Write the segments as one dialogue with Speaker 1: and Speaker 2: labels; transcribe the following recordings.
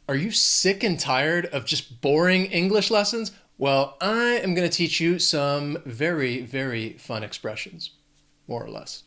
Speaker 1: Are you sick and tired of just boring English lessons? Well, I am going to teach you some very, very fun expressions, more or less.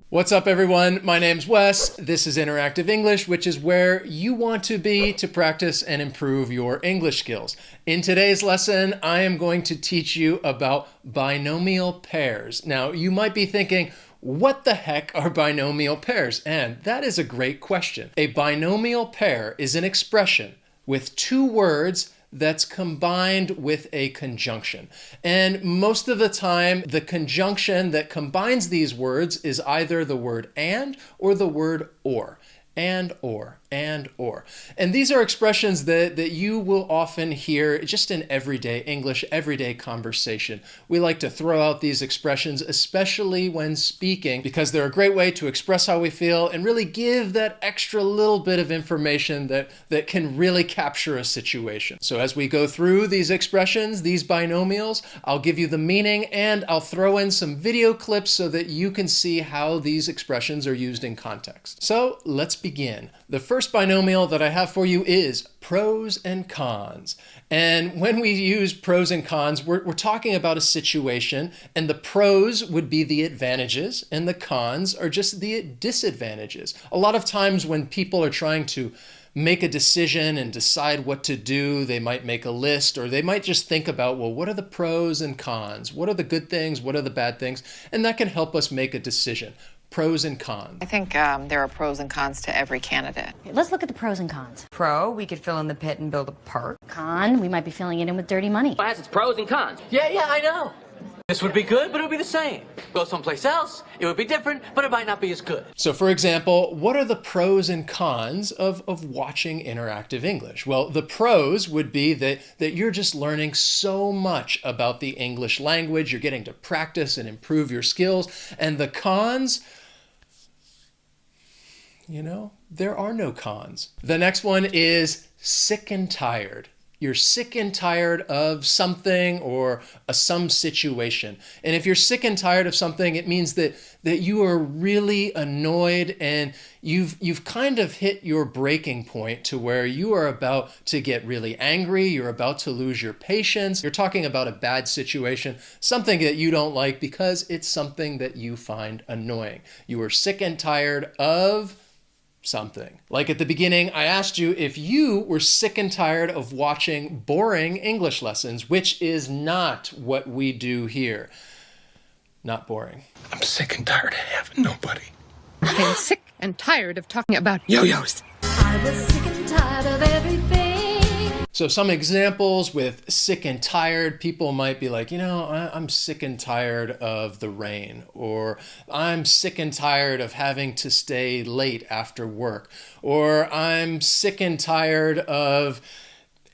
Speaker 1: What's up, everyone? My name's Wes. This is Interactive English, which is where you want to be to practice and improve your English skills. In today's lesson, I am going to teach you about binomial pairs. Now, you might be thinking, what the heck are binomial pairs? And that is a great question. A binomial pair is an expression with two words that's combined with a conjunction. And most of the time, the conjunction that combines these words is either the word and or the word or. And or. And these are expressions that you will often hear just in everyday English, everyday conversation. We like to throw out these expressions, especially when speaking, because they're a great way to express how we feel and really give that extra little bit of information that can really capture a situation. So as we go through these expressions, these binomials, I'll give you the meaning and I'll throw in some video clips so that you can see how these expressions are used in context. So let's begin. The first binomial that I have for you is pros and cons. And when we use pros and cons, we're talking about a situation, and the pros would be the advantages and the cons are just the disadvantages. A lot of times when people are trying to make a decision and decide what to do, they might make a list, or they might just think about, well, what are the pros and cons? What are the good things? What are the bad things? And that can help us make a decision. Pros and cons.
Speaker 2: I think there are pros and cons to every candidate.
Speaker 3: Let's look at the pros and cons.
Speaker 4: Pro, we could fill in the pit and build a park.
Speaker 3: Con, we might be filling it in with dirty money.
Speaker 5: It has its pros and cons. Yeah, I know. This would be good, but it would be the same. Go someplace else, it would be different, but it might not be as good.
Speaker 1: So for example, what are the pros and cons of watching interactive English? Well, the pros would be that you're just learning so much about the English language, you're getting to practice and improve your skills, and the cons, there are no cons. The next one is sick and tired. You're sick and tired of something or some situation. And if you're sick and tired of something, it means that you are really annoyed and you've kind of hit your breaking point to where you are about to get really angry, you're about to lose your patience. You're talking about a bad situation, something that you don't like because it's something that you find annoying. You are sick and tired of something. Like at the beginning, I asked you if you were sick and tired of watching boring English lessons, which is not what we do here. Not boring.
Speaker 6: I'm sick and tired of having nobody.
Speaker 7: I'm sick and tired of talking about yo-yos.
Speaker 8: I was sick and tired of everything.
Speaker 1: So some examples with sick and tired, people might be like, I'm sick and tired of the rain, or I'm sick and tired of having to stay late after work, or I'm sick and tired of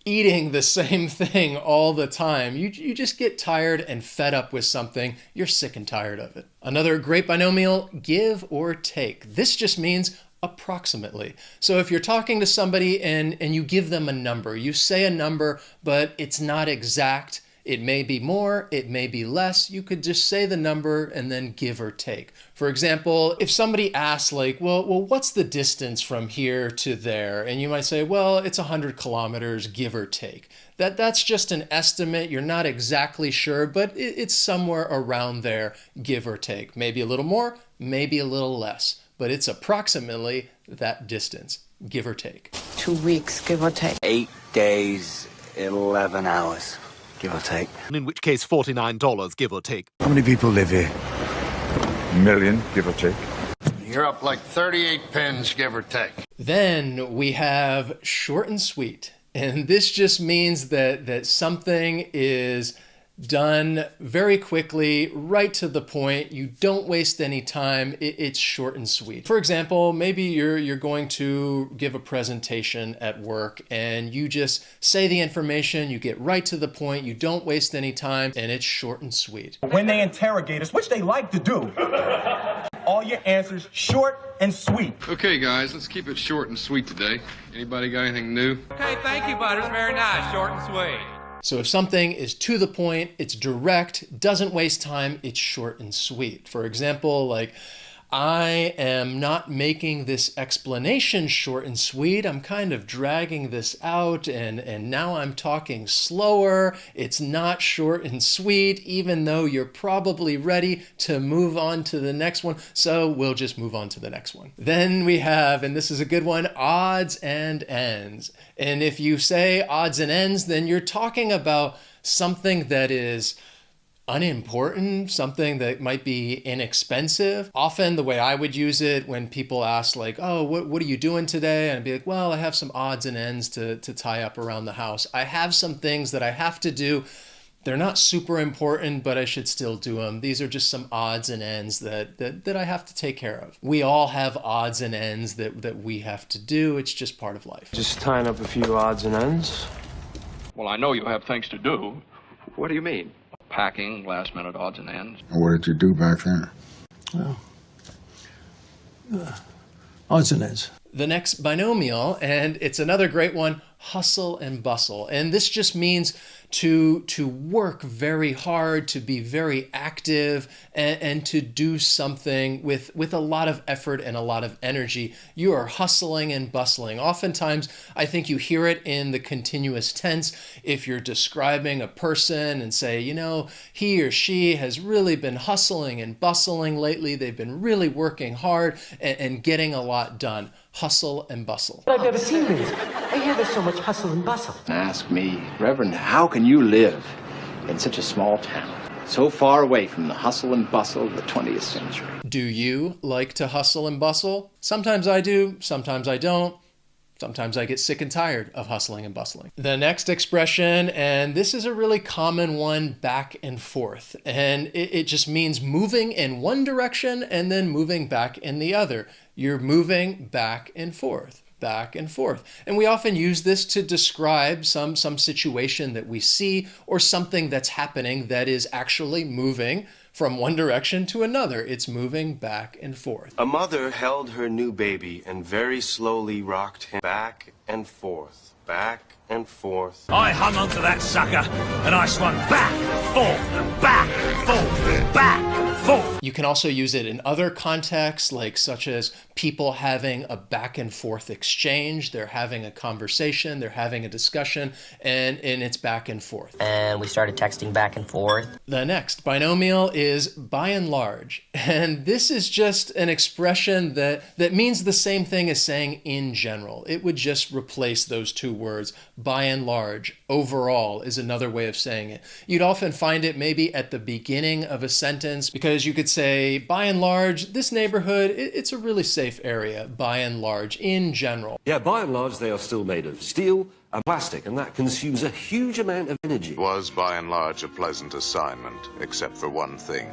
Speaker 1: eating the same thing all the time. You just get tired and fed up with something. You're sick and tired of it. Another great binomial, give or take. This just means approximately. So if you're talking to somebody and you give them a number, you say a number, but it's not exact. It may be more, it may be less. You could just say the number and then give or take. For example, if somebody asks well, what's the distance from here to there? And you might say, well, it's 100 kilometers, give or take. That's just an estimate. You're not exactly sure, but it's somewhere around there, give or take. Maybe a little more, maybe a little less. But it's approximately that distance, give or take.
Speaker 2: 2 weeks, give or take.
Speaker 9: 8 days, 11 hours, give or take.
Speaker 10: In which case, $49, give or take.
Speaker 6: How many people live here? A million, give or take.
Speaker 11: You're up like 38 pins, give or take.
Speaker 1: Then we have short and sweet. And this just means that something is done very quickly, right to the point. You don't waste any time. It's short and sweet. For example, maybe you're going to give a presentation at work and you just say the information, you get right to the point, you don't waste any time, and it's short and sweet.
Speaker 12: When they interrogate us, which they like to do, all your answers short and sweet.
Speaker 13: Okay, guys, let's keep it short and sweet today. Anybody got anything new?
Speaker 14: Okay, thank you, Butters. Very nice. Short and sweet.
Speaker 1: So if something is to the point, it's direct, doesn't waste time, it's short and sweet. For example, like, I am not making this explanation short and sweet. I'm kind of dragging this out, and now I'm talking slower. It's not short and sweet, even though you're probably ready to move on to the next one. So we'll just move on to the next one. Then we have, and this is a good one, odds and ends. And if you say odds and ends, then you're talking about something that is unimportant, something that might be inexpensive. Often the way I would use it when people ask like, oh, what are you doing today? And I'd be like, well, I have some odds and ends to tie up around the house. I have some things that I have to do. They're not super important, but I should still do them. These are just some odds and ends that I have to take care of. We all have odds and ends that we have to do. It's just part of life.
Speaker 13: Just tying up a few odds and ends?
Speaker 14: Well, I know you have things to do.
Speaker 13: What do you mean?
Speaker 14: Packing, last-minute odds and ends.
Speaker 6: What did you do back then?
Speaker 13: Well, odds and ends.
Speaker 1: The next binomial, and it's another great one, hustle and bustle. And this just means to work very hard, to be very active, and to do something with a lot of effort and a lot of energy. You are hustling and bustling. Oftentimes, I think you hear it in the continuous tense if you're describing a person and say, you know, he or she has really been hustling and bustling lately. They've been really working hard and getting a lot done. Hustle and bustle.
Speaker 5: I've never seen this. I hear there's so much hustle and bustle.
Speaker 9: Ask me, Reverend, how can you live in such a small town, so far away from the hustle and bustle of the 20th century?
Speaker 1: Do you like to hustle and bustle? Sometimes I do, sometimes I don't. Sometimes I get sick and tired of hustling and bustling. The next expression, and this is a really common one, back and forth. And it just means moving in one direction and then moving back in the other. You're moving back and forth, back and forth. And we often use this to describe some situation that we see or something that's happening that is actually moving from one direction to another. It's moving back and forth.
Speaker 13: A mother held her new baby and very slowly rocked him back and forth, back and forth.
Speaker 15: I hung onto that sucker and I swung back, forth, back, forth, back, forth.
Speaker 1: You can also use it in other contexts, like such as people having a back and forth exchange. They're having a conversation, they're having a discussion, and it's back and forth.
Speaker 16: And we started texting back and forth.
Speaker 1: The next binomial is by and large. And this is just an expression that means the same thing as saying in general. It would just replace those two words. By and large, overall is another way of saying it. You'd often find it maybe at the beginning of a sentence because you could say, by and large, this neighborhood, it's a really safe area, by and large, in general.
Speaker 17: Yeah, by and large, they are still made of steel and plastic, and that consumes a huge amount of energy.
Speaker 18: It was, by and large, a pleasant assignment, except for one thing.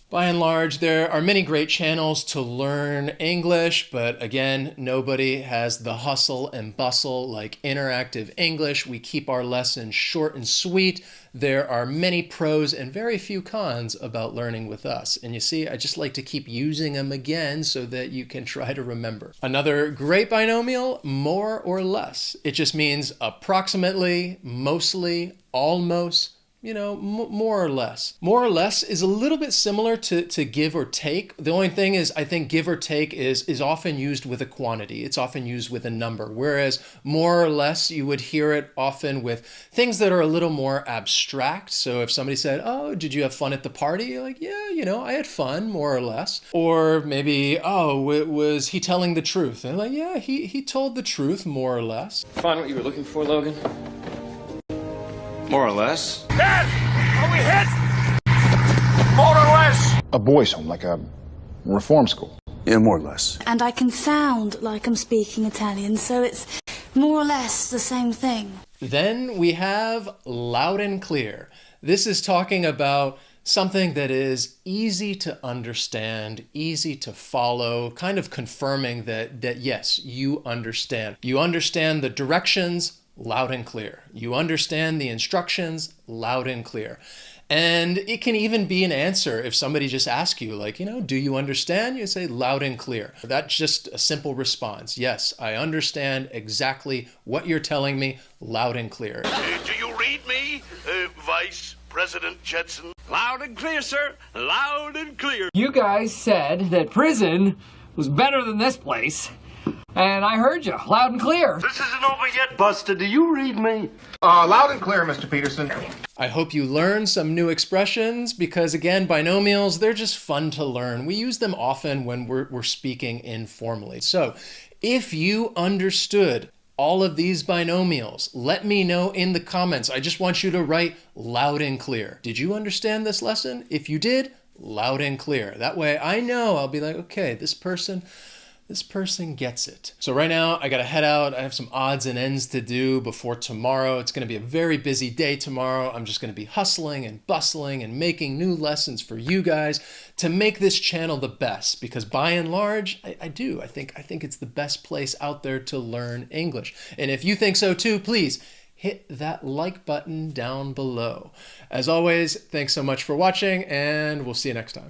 Speaker 1: By and large, there are many great channels to learn English, but again, nobody has the hustle and bustle like Interactive English. We keep our lessons short and sweet. There are many pros and very few cons about learning with us. And you see, I just like to keep using them again so that you can try to remember. Another great binomial, more or less. It just means approximately, mostly, almost, you know, more or less. More or less is a little bit similar to give or take. The only thing is, I think give or take is often used with a quantity. It's often used with a number. Whereas more or less, you would hear it often with things that are a little more abstract. So if somebody said, oh, did you have fun at the party? You're like, yeah, you know, I had fun, more or less. Or maybe, oh, was he telling the truth? And like, yeah, he told the truth, more or less.
Speaker 13: Find what you were looking for, Logan? More or less.
Speaker 15: Dad! Are we hit? More or less.
Speaker 6: A boys' home, like a reform school.
Speaker 17: Yeah, more or less.
Speaker 8: And I can sound like I'm speaking Italian, so it's more or less the same thing.
Speaker 1: Then we have loud and clear. This is talking about something that is easy to understand, easy to follow, kind of confirming that yes, you understand. You understand the directions, loud and clear. You understand the instructions, loud and clear. And it can even be an answer if somebody just asks you, like, you know, do you understand? You say loud and clear. That's just a simple response. Yes, I understand exactly what you're telling me, loud and clear.
Speaker 15: Do you read me? Vice President Jetson. Loud and clear, sir. Loud and clear.
Speaker 19: You guys said that prison was better than this place. And I heard you, loud and clear.
Speaker 15: This isn't over yet, Buster. Do you read me?
Speaker 12: Loud and clear, Mr. Peterson.
Speaker 1: I hope you learned some new expressions because, again, binomials, they're just fun to learn. We use them often when we're speaking informally. So if you understood all of these binomials, let me know in the comments. I just want you to write loud and clear. Did you understand this lesson? If you did, loud and clear. That way I know, I'll be like, okay, this person gets it. So right now I gotta head out. I have some odds and ends to do before tomorrow. It's gonna be a very busy day tomorrow. I'm just gonna be hustling and bustling and making new lessons for you guys to make this channel the best, because by and large, I think it's the best place out there to learn English. And if you think so too, please hit that like button down below. As always, thanks so much for watching, and we'll see you next time.